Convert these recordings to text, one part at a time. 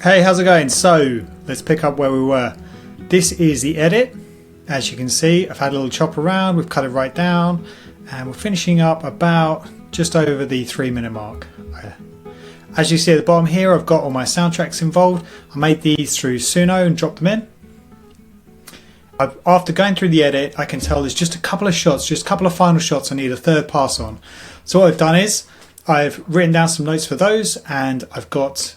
Hey, how's it going? So let's pick up where we were. This is the edit. As you can see, I've had a little chop around, we've cut it right down, and we're finishing up about just over the 3-minute mark. As you see at the bottom here, I've got all my soundtracks involved. I made these through Suno and dropped them in. After going through the edit, I can tell there's just a couple of shots, just a couple of final shots I need a third pass on. So what I've done is I've written down some notes for those, and I've got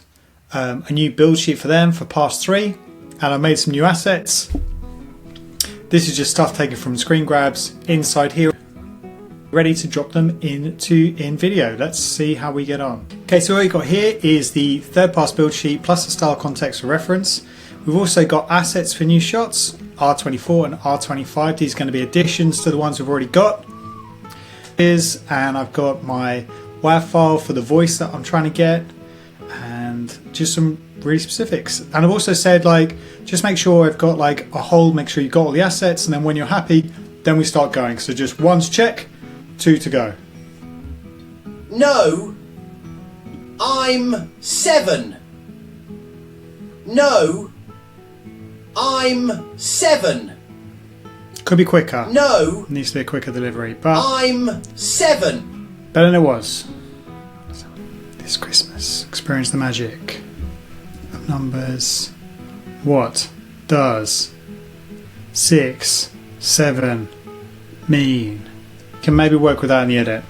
a new build sheet for them for pass 3, and I've made some new assets. This is just stuff taken from screen grabs inside here, ready to drop them into Invideo. Let's see how we get on. Okay, so what we've got here is the third pass build sheet plus the style context for reference. We've also got assets for new shots, R24 and R25. These are going to be additions to the ones we've already got. And I've got my WAV file for the voice that I'm trying to get, and just some really specifics. And I've also said, like, just make sure I've got like a whole, make sure you've got all the assets, and then when you're happy, then we start going. So just 1's check, 2 to go. No, I'm 7. No, I'm 7. Could be quicker. No, needs to be a quicker delivery, but I'm 7. better than it was. This Christmas, experience the magic of numbers. What does 6, 7 mean? You can maybe work with that in the edit.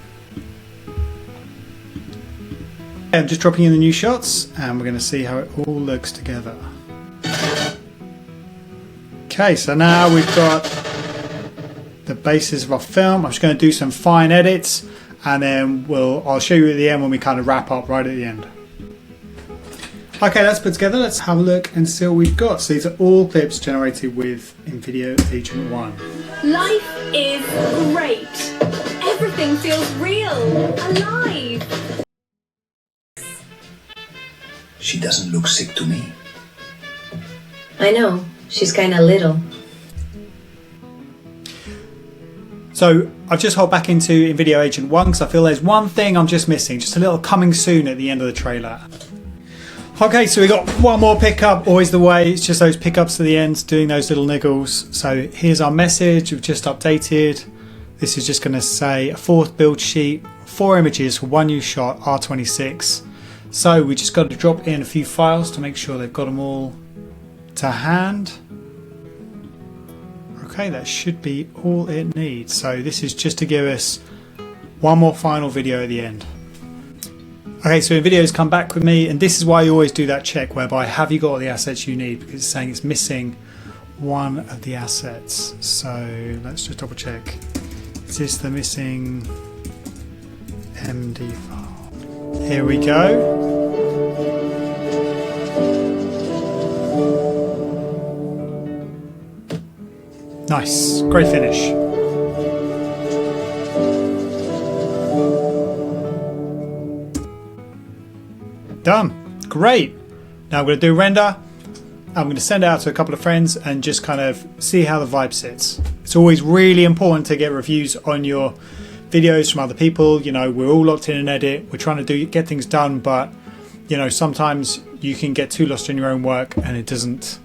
I'm just dropping in the new shots, and we're going to see how it all looks together. Okay, so now we've got the basis of our film. I'm just going to do some fine edits, and then I'll show you at the end when we kind of wrap up right at the end. Okay, that's put together. Let's have a look and see what we've got. So these are all clips generated with Invideo Agent One. Life is great. Everything feels real, alive. She doesn't look sick to me. I know, she's kinda little. So I've just hopped back into Invideo Agent One because I feel there's one thing I'm just missing, just a little coming soon at the end of the trailer. Okay, so we got one more pickup, always the way. It's just those pickups to the end, doing those little niggles. So here's our message. We've just updated. This is just going to say a 4th build sheet, 4 images for 1 new shot, R26. So we just got to drop in a few files to make sure they've got them all to hand. Okay, that should be all it needs. So this is just to give us one more final video at the end. Okay, so Invideo's come back with me, and this is why you always do that check whereby have you got all the assets you need, because it's saying it's missing one of the assets. So let's just double check. Is this the missing MD file? Here we go. Nice, great finish. Done, great. Now I'm going to do render. I'm going to send it out to a couple of friends and just kind of see how the vibe sits. It's always really important to get reviews on your videos from other people. You know, we're all locked in an edit. We're trying to get things done, but you know, sometimes you can get too lost in your own work and it doesn't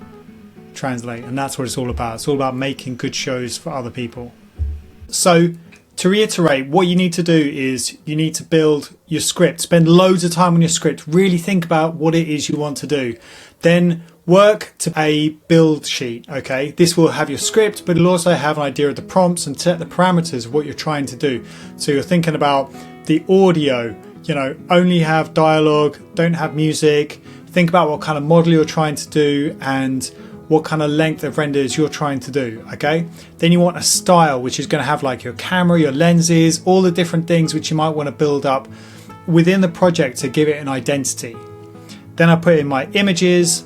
translate, and that's what it's all about. It's all about making good shows for other people. So to reiterate, what you need to do is you need to build your script, spend loads of time on your script, really think about what it is you want to do, then work to a build sheet. Okay, this will have your script, but it'll also have an idea of the prompts and set the parameters of what you're trying to do. So you're thinking about the audio, you know, only have dialogue, don't have music. Think about what kind of model you're trying to do and what kind of length of renders you're trying to do. Okay, then you want a style, which is going to have like your camera, your lenses, all the different things which you might want to build up within the project to give it an identity. Then I put in my images,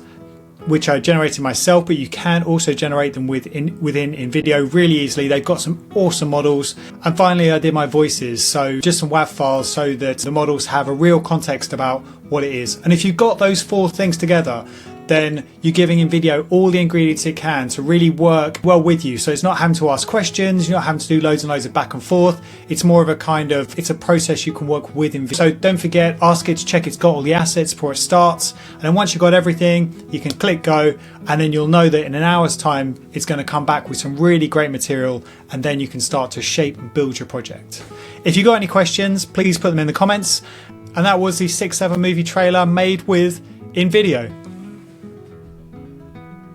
which I generated myself, but you can also generate them within Invideo really easily. They've got some awesome models. And finally, I did my voices, so just some WAV files so that the models have a real context about what it is. And if you've got those 4 things together, then you're giving Invideo all the ingredients it can to really work well with you. So it's not having to ask questions, you're not having to do loads and loads of back and forth. It's more of a kind of, it's a process you can work with Invideo. So don't forget, ask it to check it's got all the assets before it starts. And then once you've got everything, you can click go, and then you'll know that in an hour's time, it's going to come back with some really great material, and then you can start to shape and build your project. If you got any questions, please put them in the comments. And that was the 6-7 movie trailer made with Invideo.